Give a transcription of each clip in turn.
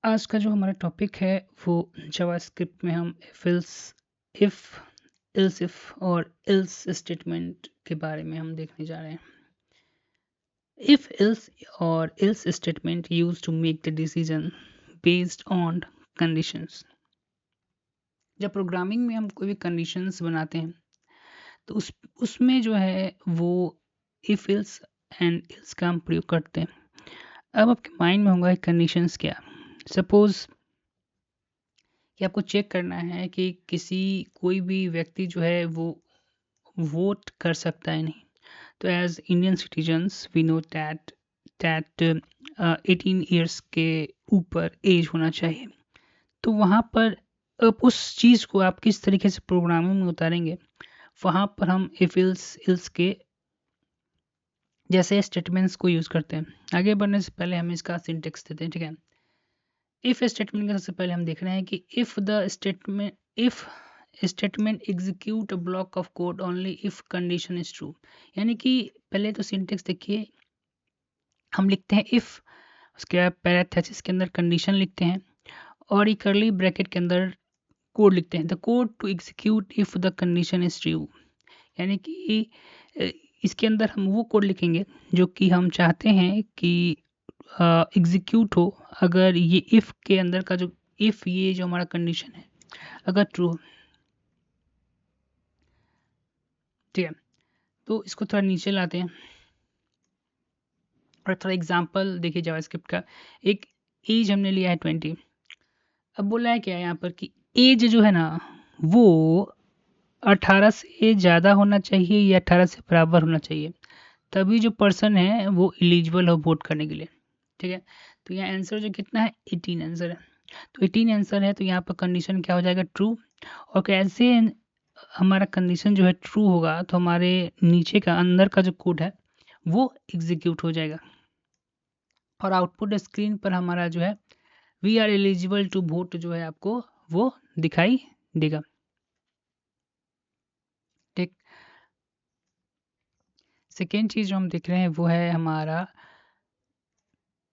आज का जो हमारा टॉपिक है वो जावास्क्रिप्ट में हम इफ एल्स इफ और एल्स स्टेटमेंट के बारे में हम देखने जा रहे हैं। इफ एल्स और else statement use to make the decision based on conditions. जब प्रोग्रामिंग में हम कोई भी कंडीशंस बनाते हैं तो उसमें जो है वो इफ एल्स एंड एल्स का हम प्रयोग करते हैं। अब आपके माइंड में होगा कंडीशंस क्या। सपोज कि आपको चेक करना है कि कोई भी व्यक्ति जो है वो वोट कर सकता है नहीं। तो as Indian citizens we know that 18 years के ऊपर एज होना चाहिए। तो वहाँ पर अब उस चीज़ को आप किस तरीके से प्रोग्रामिंग में उतारेंगे, वहाँ पर हम इफ इल्स के जैसे स्टेटमेंट्स को यूज़ करते हैं। आगे बढ़ने से पहले हम इसका सिंटेक्स देते हैं, ठीक है। इफ स्टेटमेंट का सबसे पहले हम देख रहे हैं कि if statement execute a block of code only if condition is true. यानी कि पहले तो सिंटेक्स देखिए, हम लिखते हैं इफ, उसके बाद पैरेंथेसिस के अंदर कंडीशन लिखते हैं और ये कर्ली ब्रैकेट के अंदर कोड लिखते हैं, the code to execute if the condition is true. यानी कि अ, इसके अंदर हम वो कोड लिखेंगे जो कि हम चाहते हैं कि एग्जीक्यूट हो अगर ये इफ के अंदर का जो इफ ये जो हमारा कंडीशन है अगर ट्रू, ठीक है। तो इसको थोड़ा नीचे लाते हैं और थोड़ा एग्जांपल देखिए जावास्क्रिप्ट का। एक एज हमने लिया है 20। अब बोला है क्या यहाँ पर कि एज जो है ना वो 18 से ज़्यादा होना चाहिए या 18 से बराबर होना चाहिए, तभी जो पर्सन है वो एलिजिबल हो वोट करने के लिए, ठीक है। तो यहाँ आंसर जो कितना है 18 आंसर है। तो 18 आंसर है तो यहाँ पर कंडीशन क्या हो जाएगा ट्रू। और कैसे हमारा कंडीशन जो है ट्रू होगा तो हमारे नीचे का अंदर का जो कोड है वो एग्जीक्यूट हो जाएगा और आउटपुट स्क्रीन पर हमारा जो है we are eligible to vote जो है आपको वो दिखाई देगा, ठीक। सेकेंड चीज़ जो हम देख रहे हैं वो है हमारा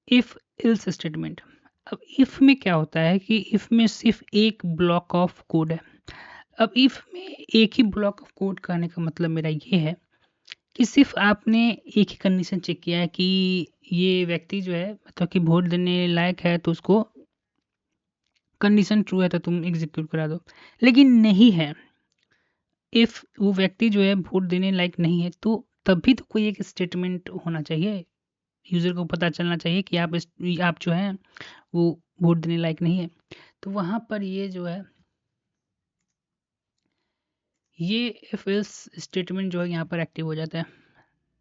इफ इल्स स्टेटमेंट। अब इफ में क्या होता है कि इफ में सिर्फ एक ब्लॉक ऑफ कोड है। अब इफ में एक ही ब्लॉक ऑफ कोड कहने का मतलब मेरा ये है कि सिर्फ आपने एक ही कंडीशन चेक किया है कि ये व्यक्ति जो है मतलब कि वोट देने लायक है, तो उसको कंडीशन ट्रू है तो तुम एग्जीक्यूट करा दो। लेकिन नहीं है, इफ वो व्यक्ति जो है वोट देने लायक नहीं है तो तभी तो कोई एक स्टेटमेंट होना चाहिए, यूज़र को पता चलना चाहिए कि आप जो हैं वो वोट देने लायक नहीं है। तो वहाँ पर ये जो है ये इफ एल्स स्टेटमेंट जो है यहाँ पर एक्टिव हो जाता है।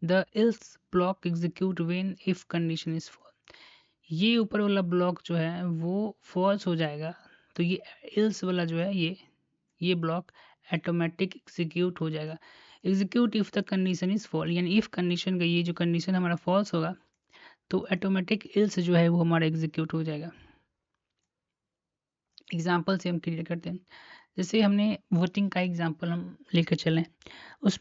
The else block execute when if condition is false. ये ऊपर वाला ब्लॉक जो है वो फॉल्स हो जाएगा तो ये एल्स वाला जो है ये ब्लॉक ऑटोमेटिक एग्जीक्यूट हो जाएगा। Execute if the condition is false, यानी इफ कंडीशन का ये जो कंडीशन हमारा फॉल्स होगा तो ऑटोमेटिक एल्स जो है वो हमारा एग्जीक्यूट हो जाएगा। एग्जाम्पल से हम क्लियर करते हैं। जैसे हमने वोटिंग का एग्जाम्पल हम लेकर चलें उस,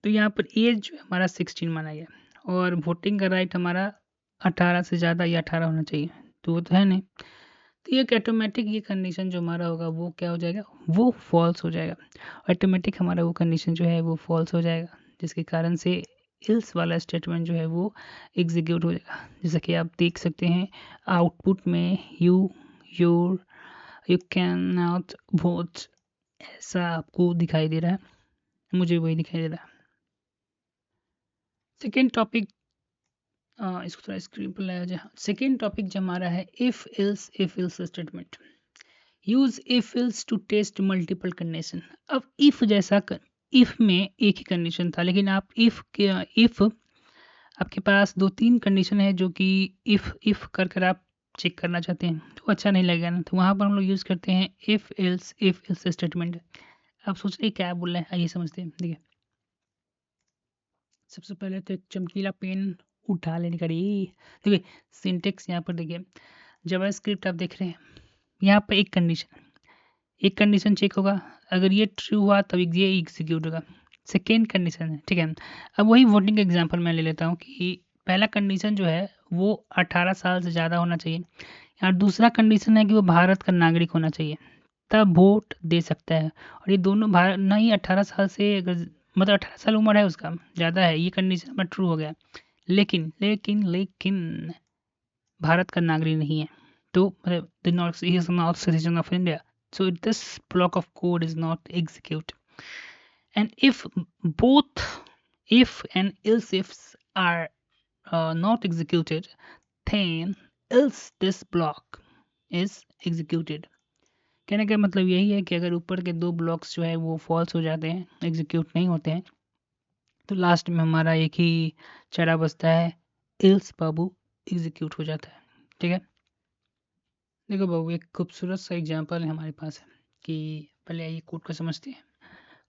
तो यहाँ पर एज जो है हमारा 16 माना गया और वोटिंग का राइट हमारा 18 से ज़्यादा या 18 होना चाहिए, तो वो तो है नहीं। तो ये ऑटोमेटिक ये कंडीशन जो हमारा होगा वो क्या हो जाएगा, वो फॉल्स हो जाएगा। ऑटोमेटिक हमारा वो कंडीशन जो है वो फॉल्स हो जाएगा, जिसके कारण से इल्स वाला स्टेटमेंट जो है वो एग्जीक्यूट हो जाएगा। जैसा कि आप देख सकते हैं आउटपुट में your you can not vote, ऐसा आपको दिखाई दे रहा है, मुझे वही दिखाई दे रहा है। सेकेंड टॉपिक, इसको थोड़ा स्क्रीन पर लाया जाए। सेकेंड टॉपिक जो हमारा है if else statement. Use if else to test multiple condition. अब इफ जैसा इफ में एक ही कंडीशन था, लेकिन आप इफ आपके पास 2-3 कंडीशन है जो कि इफ कर कर आप चेक करना चाहते हैं तो अच्छा नहीं लगेगा ना, तो वहाँ पर हम लोग यूज़ करते हैं इफ इल्स स्टेटमेंट। आप सोच रहे हैं क्या बोल रहे हैं, आइए समझते हैं। देखिए सबसे पहले तो एक चमकीला पेन उठा लेने का देखिए सिंटेक्स यहाँ पर देखिए, जावास्क्रिप्ट आप देख रहे हैं, यहाँ पर एक कंडीशन चेक होगा, अगर ये ट्रू हुआ तब ये एग्जीक्यूट होगा। सेकेंड कंडीशन है, ठीक है। अब वही वोटिंग का एग्जांपल मैं ले लेता हूँ कि पहला कंडीशन जो है वो 18 साल से ज़्यादा होना चाहिए, और दूसरा कंडीशन है कि वो भारत का नागरिक होना चाहिए, तब वोट दे सकता है। और ये दोनों भारत नहीं 18 साल से अगर मतलब 18 साल उम्र है उसका ज़्यादा है, ये कंडीशन में ट्रू हो गया। लेकिन लेकिन लेकिन भारत का नागरिक नहीं है, तो मतलब the not he is not citizen of India, so this block of code is not execute. And both if and else ifs are not executed, then else this block is executed. कहने का मतलब यही है कि अगर ऊपर के दो ब्लॉक्स जो है वो फॉल्स हो जाते हैं, एग्जीक्यूट नहीं होते हैं, तो लास्ट में हमारा एक ही चरा बचता है, इल्स बाबू एग्जीक्यूट हो जाता है। ठीक है, देखो बाबू एक खूबसूरत सा एग्जांपल है हमारे पास है कि पहले आइए कोड को समझते हैं।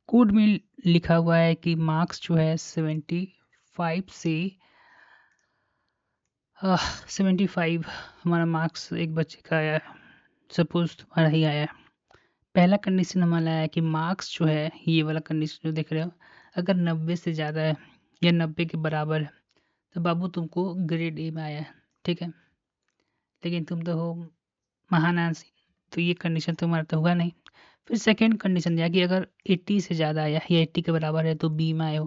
कोड में लिखा हुआ है कि मार्क्स जो है 75 से 75 हमारा मार्क्स एक बच्चे का आया है, सपोज तुम्हारा ही आया है। पहला कंडीशन हमारा है कि मार्क्स जो है ये वाला कंडीशन जो देख रहे हो, अगर 90 से ज़्यादा है या 90 के बराबर है तो बाबू तुमको ग्रेड ए में आया है। ठीक है, लेकिन तुम तो हो महानांसी, तो ये कंडीशन तुम्हारा तो हुआ नहीं। फिर सेकेंड कंडीशन दिया कि अगर 80 से ज़्यादा आया या 80 के बराबर है तो बी में आए हो।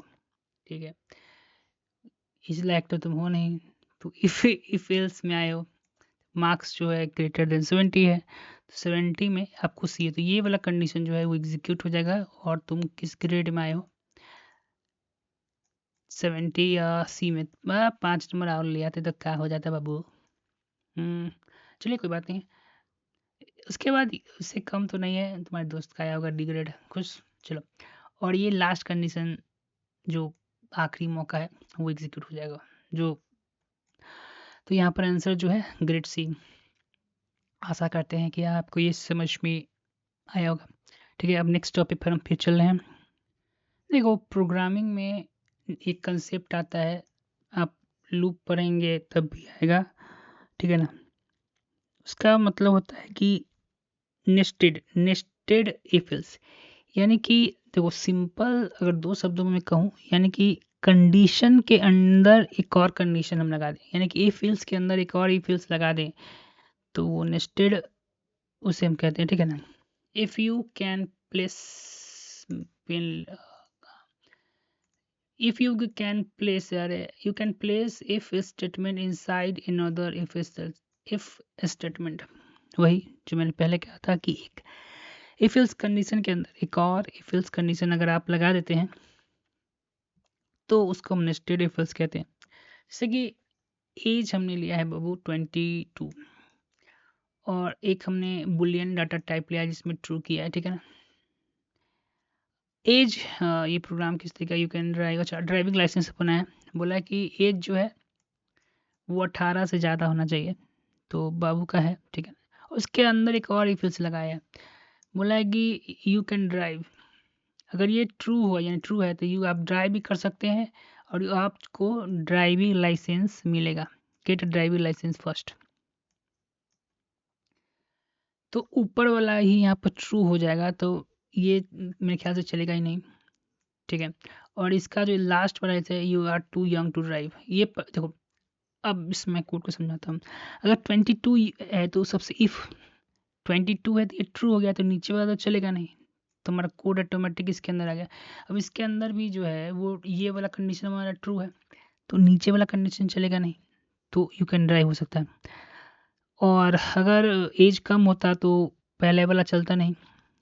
ठीक है, इस लायक तो तुम हो नहीं, तो इफ एल्स में आए हो। मार्क्स जो है ग्रेटर देन 70 है, तो 70 में आपको सी है, तो ये वाला कंडीशन जो है वो एग्जीक्यूट हो जाएगा। और तुम किस ग्रेड में आए हो, 70 या सी में, 5 नंबर और ले आते तो क्या हो जाता बाबू। चलिए कोई बात नहीं। उसके बाद उससे कम तो नहीं है, तुम्हारे दोस्त का आया होगा डी ग्रेड, खुश। चलो, और ये लास्ट कंडीशन जो आखिरी मौका है वो एग्जीक्यूट हो जाएगा जो, तो यहाँ पर आंसर जो है ग्रेड सी। आशा करते हैं कि आपको ये समझ में आया होगा। ठीक है, अब नेक्स्ट टॉपिक पर हम फिर चल रहे हैं। देखो प्रोग्रामिंग में एक कंसेप्ट आता है, आप लूप पढ़ेंगे तब भी आएगा। ठीक है ना, उसका मतलब होता है कि नेस्टेड इफ एल्स, यानी कि देखो सिंपल अगर दो शब्दों में मैं कहूँ, यानी कि कंडीशन के अंदर एक और कंडीशन हम लगा दें, यानी कि इफ एल्स के अंदर एक और इफ एल्स लगा दें, तो वो नेस्टेड उसे हम कहते हैं। ठीक है ना, if you can place if you can place you can place if statement inside another if statement, वही जो मैंने पहले कहा था कि एक if else कंडीशन के अंदर एक और if else कंडीशन अगर आप लगा देते हैं तो उसको हम नेस्टेड if else कहते हैं। जैसे कि एज हमने लिया है बाबू 22 और एक हमने बुलियन डाटा टाइप लिया जिसमें ट्रू किया है। ठीक है ना, एज ये प्रोग्राम किस तरीके का, यू कैन ड्राइव, अच्छा ड्राइविंग लाइसेंस बनाया, बोला कि एज जो है वो 18 से ज़्यादा होना चाहिए, तो बाबू का है। ठीक है, उसके अंदर एक और इफ एल्स लगाया है, बोला है कि यू कैन ड्राइव, अगर ये ट्रू हो यानी ट्रू है तो यू आप ड्राइव भी कर सकते हैं और आपको ड्राइविंग लाइसेंस मिलेगा, गेट ड्राइविंग लाइसेंस फर्स्ट। तो ऊपर वाला ही यहाँ पर ट्रू हो जाएगा, तो ये मेरे ख्याल से चलेगा ही नहीं। ठीक है, और इसका जो लास्ट वाला है you are too young to drive, ये देखो अब इसमें कोड को समझाता हूँ। अगर 22 है तो सबसे इफ 22 है तो ये ट्रू हो गया, तो नीचे वाला तो चलेगा नहीं, तो हमारा कोड ऑटोमेटिक इसके अंदर आ गया। अब इसके अंदर भी जो है वो ये वाला कंडीशन हमारा ट्रू है, तो नीचे वाला कंडीशन चलेगा नहीं, तो यू कैन ड्राइव हो सकता है। और अगर एज कम होता तो पहले वाला चलता नहीं,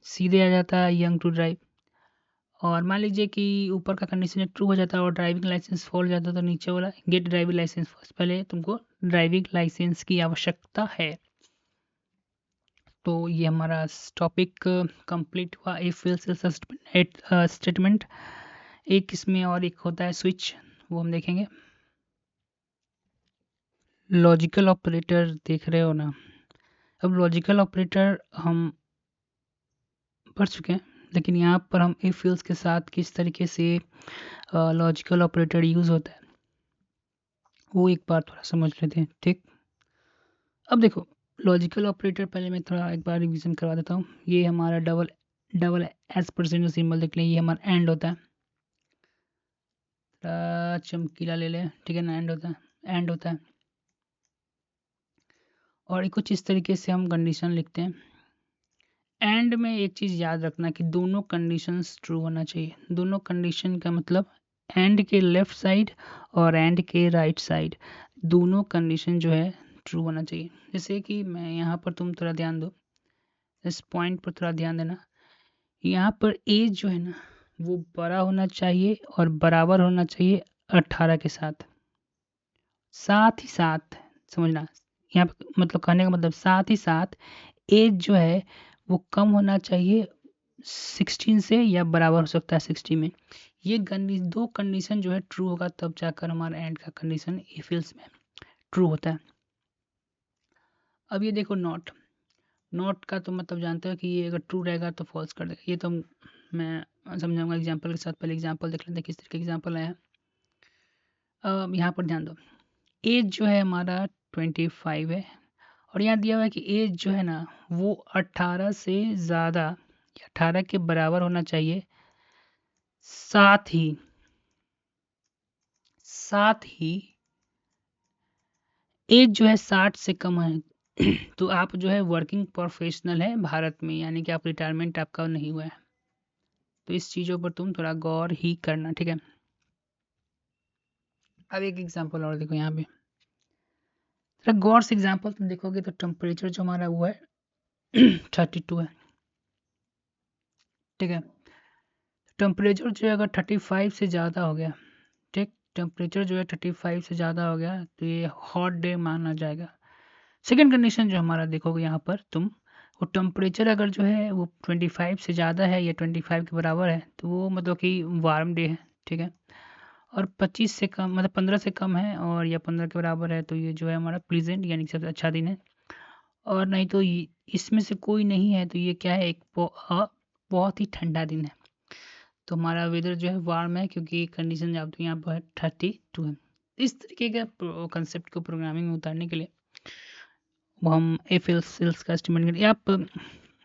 सीधे आ जाता यंग टू ड्राइव। और मान लीजिए कि ऊपर का कंडीशन ट्रू हो जाता और ड्राइविंग लाइसेंस फॉल जाता तो नीचे वाला गेट ड्राइविंग लाइसेंस फर्स्ट, पहले तुमको ड्राइविंग लाइसेंस की आवश्यकता है। तो ये हमारा टॉपिक कंप्लीट हुआ इफ एल्स स्टेटमेंट। एक इसमें और एक होता है स्विच, वो हम देखेंगे। लॉजिकल ऑपरेटर देख रहे हो ना, अब लॉजिकल ऑपरेटर हम पढ़ चुके हैं, लेकिन यहाँ पर हम इफ एल्स के साथ किस तरीके से लॉजिकल ऑपरेटर यूज़ होता है वो एक बार थोड़ा समझ लेते हैं। ठीक, अब देखो लॉजिकल ऑपरेटर पहले मैं थोड़ा एक बार रिवीजन करवा देता हूँ। ये हमारा डबल एस परसेंट सिंबल देख लें, ये हमारा एंड होता है, चमकीला ले लें। ठीक है ना, एंड होता है, एंड होता है। और कुछ इस तरीके से हम कंडीशन लिखते हैं। एंड में एक चीज़ याद रखना कि दोनों कंडीशंस ट्रू होना चाहिए। दोनों कंडीशन का मतलब एंड के लेफ्ट साइड और एंड के राइट साइड दोनों कंडीशन जो है ट्रू होना चाहिए। जैसे कि मैं यहाँ पर, तुम थोड़ा ध्यान दो, इस पॉइंट पर थोड़ा ध्यान देना। यहाँ पर एज जो है ना वो बड़ा होना चाहिए और बराबर होना चाहिए 18 के साथ। साथ ही साथ समझना, यहाँ पे मतलब कहने का मतलब साथ ही साथ एज जो है वो कम होना चाहिए 16 से या बराबर हो सकता है 60 में। ये दो कंडीशन जो है ट्रू होगा तब जाकर हमारा एंड का कंडीशन इफ एल्स में ट्रू होता है। अब ये देखो नॉट, नॉट का तो मतलब जानते हो कि ये अगर ट्रू रहेगा तो फॉल्स कर देगा। ये तो मैं समझाऊंगा एग्जांपल के साथ। पहले एग्जांपल देख लेते हैं किस तरीके का एग्जांपल आया। अब यहाँ पर ध्यान दो, एज जो है हमारा 25 है और यहाँ दिया हुआ है कि एज जो है ना वो 18 से ज़्यादा या 18 के बराबर होना चाहिए। साथ ही एज जो है 60 से कम है तो आप जो है वर्किंग प्रोफेशनल है भारत में, यानी कि आप रिटायरमेंट आपका नहीं हुआ है। तो इस चीज़ों पर तुम थोड़ा गौर ही करना, ठीक है। अब एक एग्जांपल और देखो यहाँ पे, थोड़ा गौर से एग्जांपल तुम देखोगे तो टेम्परेचर जो हमारा वो है 32 है, ठीक है। टेम्परेचर जो है अगर 35 से ज़्यादा हो गया, ठीक, टेम्परेचर जो है 35 से ज़्यादा हो गया तो ये हॉट डे माना जाएगा। सेकेंड कंडीशन जो हमारा देखोगे यहाँ पर तुम, वो टेम्परेचर अगर जो है वो 25 से ज़्यादा है या 25 के बराबर है तो वो मतलब कि वार्म डे है, ठीक है। और 25 से कम मतलब 15 से कम है और या 15 के बराबर है तो ये जो है हमारा प्लीजेंट यानी कि सबसे अच्छा दिन है। और नहीं तो इसमें से कोई नहीं है तो ये क्या है, एक बहुत ही ठंडा दिन है। तो हमारा वेदर जो है वार्म है क्योंकि कंडीशन आप तो यहाँ पर 32 है। इस तरीके का कंसेप्ट को प्रोग्रामिंग में उतारने के लिए वो हम एफ एल्स का इस्तेमाल करें। आप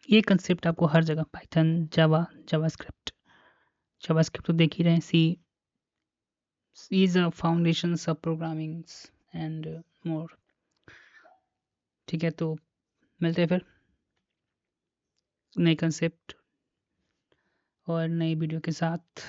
ये कंसेप्ट आपको हर जगह पाइथन, जावास्क्रिप्ट तो देख ही रहे हैं। C is a foundations of programming and more, ठीक है। तो मिलते हैं फिर नए कंसेप्ट और नई वीडियो के साथ।